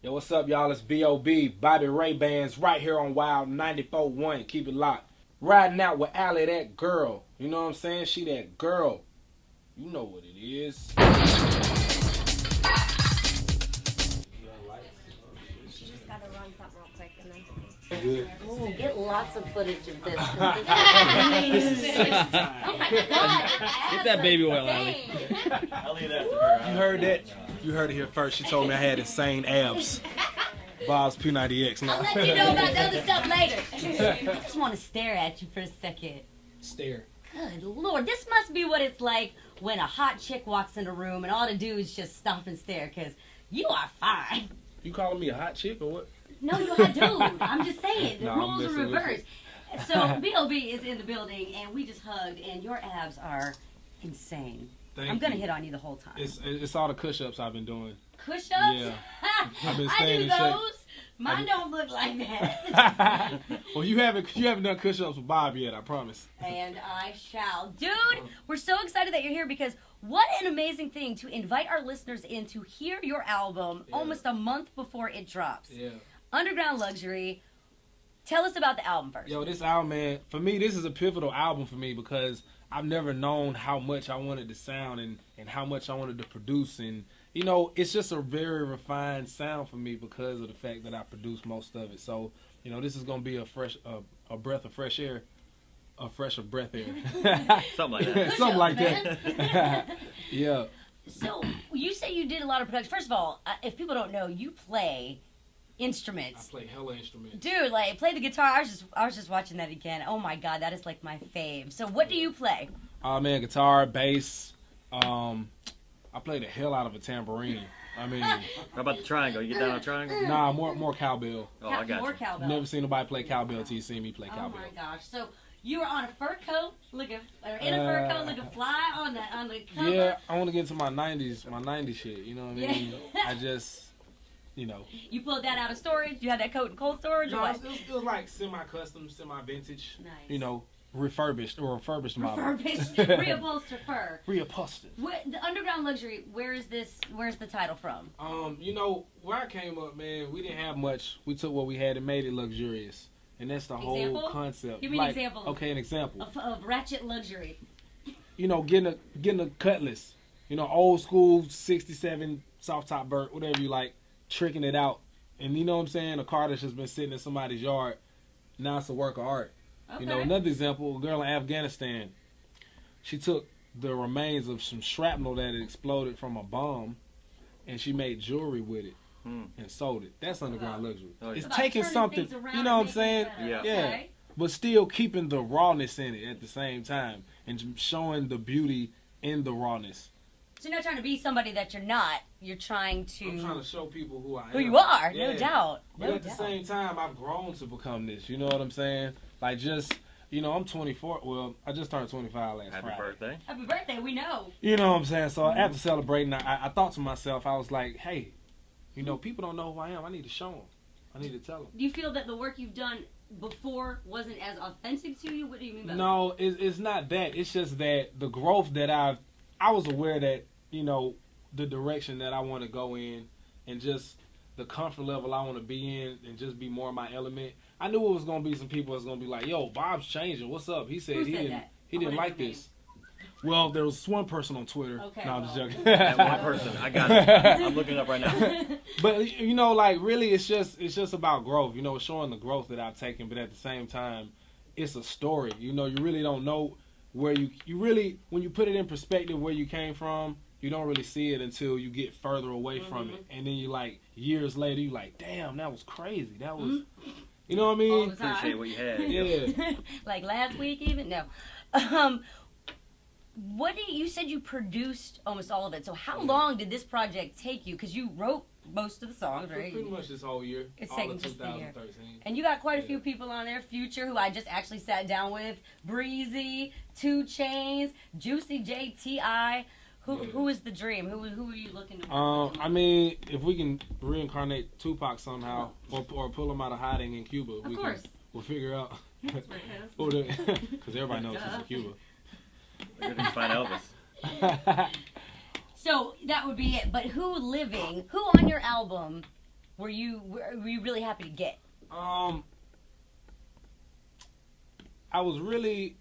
Yo, what's up, y'all? It's B.O.B. Bobby Ray Bands right here on Wild 94.1. Keep it locked. Riding out with Alli That Girl. You know what I'm saying? She that girl. You know what it is. She just got to run something real quick and then... Good. Ooh, get lots of footage of this. This is sex time. Oh my God! Get that baby oil, Alli. Alli That Girl. You heard that? You heard it here first. She told me I had insane abs. Bob's P90X. I'll let you know about the other stuff later. I just want to stare at you for a second. Stare. Good Lord, this must be what it's like when a hot chick walks in a room and all to do is just stop and stare, because you are fine. You calling me a hot chick or what? No, you're a dude. I'm just saying. The No, I'm rules are messing with reversed. So, B.O.B. is in the building, and we just hugged, and your abs are insane. Thank I'm going to you. hit on you the whole time. It's all the push-ups I've been doing. Push-ups? Yeah. I've been I staying do in shape. those. Mine don't look like that. Well, you haven't done push-ups with Bob yet, I promise. And I shall. Dude, we're so excited that you're here because what an amazing thing to invite our listeners in to hear your album almost a month before it drops. Yeah. Underground Luxury. Tell us about the album first. Yo, this album, man, for me, this is a pivotal album for me because I've never known how much I wanted to sound and how much I wanted to produce. And, you know, it's just a very refined sound for me because of the fact that I produce most of it. So, you know, this is going to be a breath of fresh air. A fresher breath air. Something like that. Something like that. Yeah. So, you say you did a lot of production. First of all, if people don't know, you play instruments. I play hella instruments. Dude, like, play the guitar. I was just watching that again. Oh my God, that is like my fave. So what do you play? Man, guitar, bass. I play the hell out of a tambourine. I mean, How about the triangle? You get down on a triangle? nah, more cowbell. Oh, I got More you. cowbell. Never seen nobody play cowbell until you see me play Oh cowbell. my gosh. So you were on a fur coat, or in a fur coat, like a fly on the cover. Yeah, I want to get into my 90s shit, you know what I mean? I just, you know. You pulled that out of storage? You had that coat in cold storage or No, what? it was like semi-custom, semi-vintage, Nice. you know, refurbished model. Refurbished, reupholstered fur. Reupholstered. The Underground Luxury, where's the title from? You know, where I came up, man, we didn't have much. We took what we had and made it luxurious. And that's the Example? whole concept. Give me an example. Okay, an example. Of ratchet luxury. You know, getting a Cutlass. You know, old school 67 soft top Burt, whatever you like, tricking it out. And you know what I'm saying? A car that's just been sitting in somebody's yard. Now it's a work of art. Okay. You know, another example, a girl in Afghanistan. She took the remains of some shrapnel that had exploded from a bomb, and she made jewelry with it and sold it. That's underground luxury. Oh, yeah. It's About taking turning something, things around you know what I'm and saying? making it better. Yeah. Okay. But still keeping the rawness in it at the same time and showing the beauty in the rawness. So you're not trying to be somebody that you're not. You're trying to... I'm trying to show people who I am. Who you are, Yeah. no doubt. But No at the doubt. same time, I've grown to become this. You know what I'm saying? Like just, you know, I'm 24. Well, I just turned 25 last Happy Friday. birthday. Happy birthday, we know. You know what I'm saying? So after celebrating, I thought to myself, I was like, hey, you know, people don't know who I am. I need to show them. I need to tell them. Do you feel that the work you've done before wasn't as authentic to you? What do you mean by that? No, it's not that. It's just that the growth that I was aware that, you know, the direction that I want to go in and just the comfort level I want to be in and just be more in my element. I knew it was going to be some people that's going to be like, yo, Bob's changing. What's up? He said Who he said didn't that? he I didn't wanna like know this. Well, there was one person on Twitter. Okay, No, I'm just well. joking. That one person. I got it. I'm looking it up right now. But you know, like really, it's just about growth. You know, showing the growth that I've taken. But at the same time, it's a story. You know, you really don't know where you really when you put it in perspective where you came from. You don't really see it until you get further away from it, and then you like years later, you like, damn, that was crazy. That was, you know what I mean? All the time. Appreciate what you had. Yeah. Like last week even? No. What did you said you produced almost all of it. So how long did this project take you? Because you wrote most of the songs, right? Pretty much this whole year. It's all taken of just the year. 2013. And you got quite a few people on there. Future, who I just actually sat down with. Breezy, 2 Chainz, Juicy J, T.I. Who is the dream? Who are you looking to I mean, if we can reincarnate Tupac somehow, or pull him out of hiding in Cuba, we'll figure out. Because everybody knows he's in Cuba. We're going to find Elvis. So that would be it. But who on your album were you really happy to get? I was really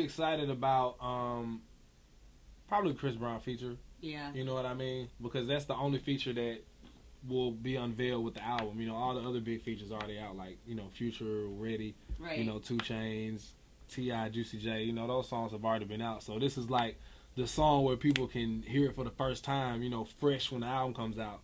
excited about probably Chris Brown feature. Yeah. You know what I mean? Because that's the only feature that will be unveiled with the album. You know, all the other big features are already out, like, you know, Future, Ready, Right. you know, 2 Chainz, T.I., Juicy J. You know, those songs have already been out. So this is like the song where people can hear it for the first time, you know, fresh when the album comes out.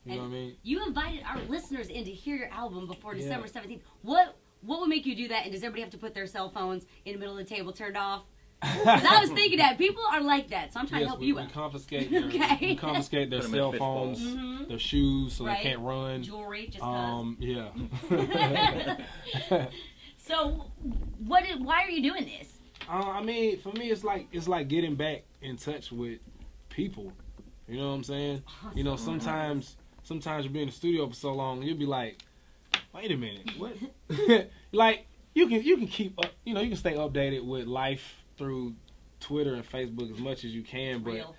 You know what I mean? You invited our listeners in to hear your album before Yeah. December 17th. What would make you do that? And does everybody have to put their cell phones in the middle of the table turned off? Because I was thinking that people are like that, so I'm trying to help you we out. confiscate their, Okay. we confiscate their Put 'em in cell fish phones, bowls. their shoes, so Right. they can't run. Jewelry, just 'cause. Yeah. So, why are you doing this? I mean, for me, it's like getting back in touch with people. You know what I'm saying? You know, sometimes you be in the studio for so long, you'll be like, wait a minute, what? Like you can keep up, you know, you can stay updated with life through Twitter and Facebook as much as you can, but Real.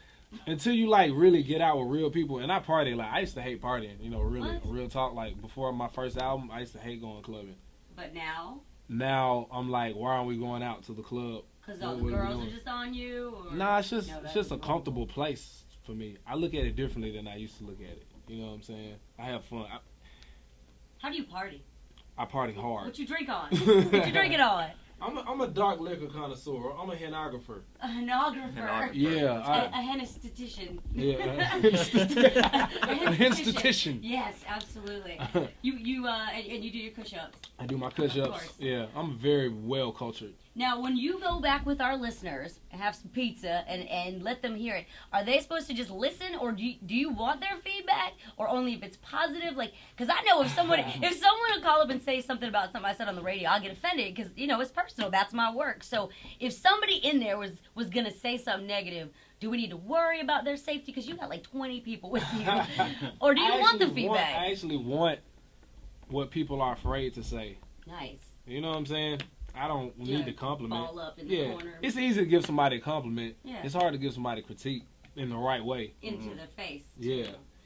until you like really get out with real people. And I party, like I used to hate partying, you know, really What? real talk. Like before my first album, I used to hate going clubbing. But now, Now I'm like, why aren't we going out to the club? because all What the are we girls doing? are just on you? Or? Nah, it's just No, that's a normal. comfortable place for me. I look at it differently than I used to look at it. You know what I'm saying? I have fun. How do you party? I party hard. What you drink on? What you drink it on? I'm a dark liquor connoisseur. I'm a henographer. A henographer. Henographer. Yeah, A henesthetician. yeah, A institution. Yes, absolutely. And you do your push-ups. I do my Of push-ups. course. Yeah, I'm very well cultured. Now, when you go back with our listeners and have some pizza and let them hear it, are they supposed to just listen, or do you want their feedback, or only if it's positive? Like, because I know if someone will call up and say something about something I said on the radio, I'll get offended because, you know, it's personal. That's my work. So if somebody in there was going to say something negative, do we need to worry about their safety? Because you got like 20 people with you. Or do you want the feedback? I actually want what people are afraid to say. Nice. You know what I'm saying? I don't need the compliment. Fall up in the Yeah, corner. it's easy to give somebody a compliment. Yeah. It's hard to give somebody critique in the right way. Into their face. Yeah.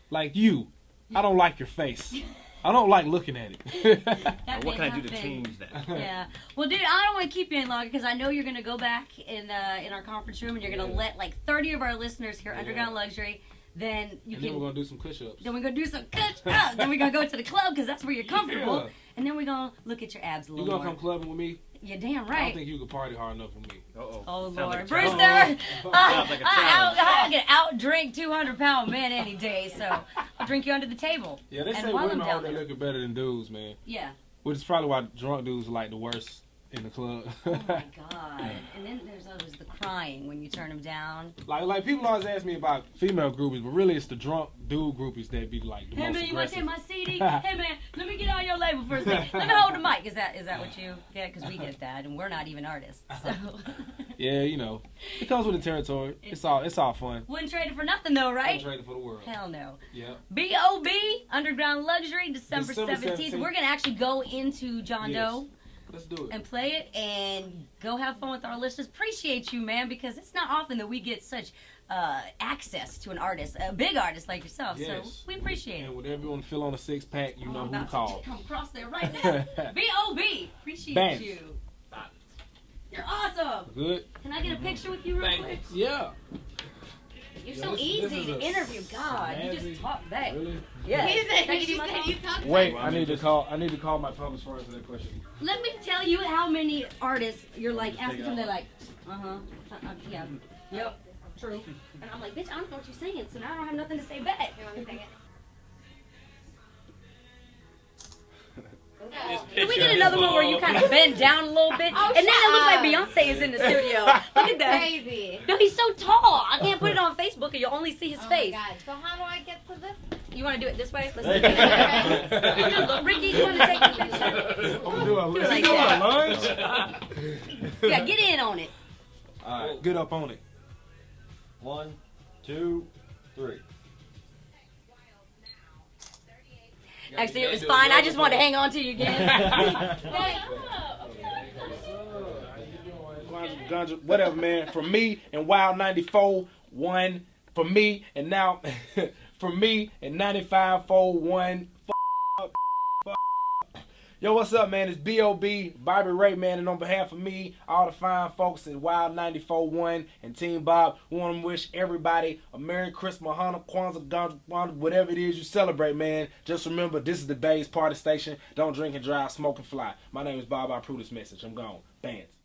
Like you. I don't like your face. I don't like looking at it. That What may can I do to happen. change that? Yeah. Well, dude, I don't want to keep you any longer because I know you're going to go back in our conference room and you're going to let like 30 of our listeners hear Underground Luxury. Then you And can. then we're going to do some push-ups. Then we're going to do some push-ups. Then we're going to go to the club because that's where you're comfortable. Yeah. And then we're going to look at your abs a You little going to more. come clubbing with me? You're damn I don't right. think you could party hard enough with me. Uh-oh. Oh, Sounds Lord. like a Brewster, challenge. I, like a I can out-drink 200-pound men any day, so I'll drink you under the table. Yeah, they And say while women I'm down hold their there. liquor better than dudes, man. Yeah. Which is probably why drunk dudes are like the worst in the club. Oh, my God. And then there's always the crying when you turn them down. like people always ask me about female groupies, but really it's the drunk dude groupies that be like the Hey, most man, you want to aggressive. take my CD? Hey, man, let me get on your label for a second. Let me hold the mic. Is that what you get? Because we get that, and we're not even artists. So. Yeah, you know, it comes with the territory. It's all fun. Wouldn't trade it for nothing, though, right? I'm traded for the world. Hell no. Yeah. B.O.B. Underground Luxury, December December 17th. 17th. We're going to actually go into John Yes. Doe Let's do it. and play it and go have fun with our listeners. Appreciate you, man, because it's not often that we get such access to an artist, a big artist like yourself. Yes. So we appreciate it. And whatever you want to feel on a six-pack, you know I'm who to about call. come across there right now. B.O.B. Appreciate Thanks. you. You're awesome. Good? Can I get a picture with you real quick? Yeah. You're Yeah, so this easy is to a interview. God, you snazzy- just talk back. Really? Yeah. He said, Can I give you you my said phone? you talked Wait, about I need to call my publisher for answer that question. Let me tell you how many artists you're like asking them. They're like, yeah, yep, true. And I'm like, bitch, I don't know what you're saying, so now I don't have nothing to say back. Hang on a second. Can we get another one where you kind of bend down a little bit, Oh, and then it looks like shut up. Beyonce is in the studio? Look at that. Crazy. No, he's so tall. I can't put it on Facebook, and you'll only see his Oh face. my God. So how do I get to this? You want to do it this way? Let's do it. Look, Ricky, you want to take the picture? I'm gonna do a Do it like that. lunge. Yeah, get in on it. All right, get up on it. 1, 2, 3. Actually, it was fine. I just wanted to hang on to you again. Whatever, man. For me and Wild 94, 1. For me and now, for me and 95, 4, 1. Yo, what's up, man? It's B.O.B, Bobby Ray, man, and on behalf of me, all the fine folks at Wild 94.1 and Team Bob, we want to wish everybody a Merry Christmas, Hanukkah, Kwanzaa, Ganj, whatever it is you celebrate, man. Just remember, this is the Bay's party station. Don't drink and drive, smoke and fly. My name is Bob. I approve this message. I'm gone. Bands.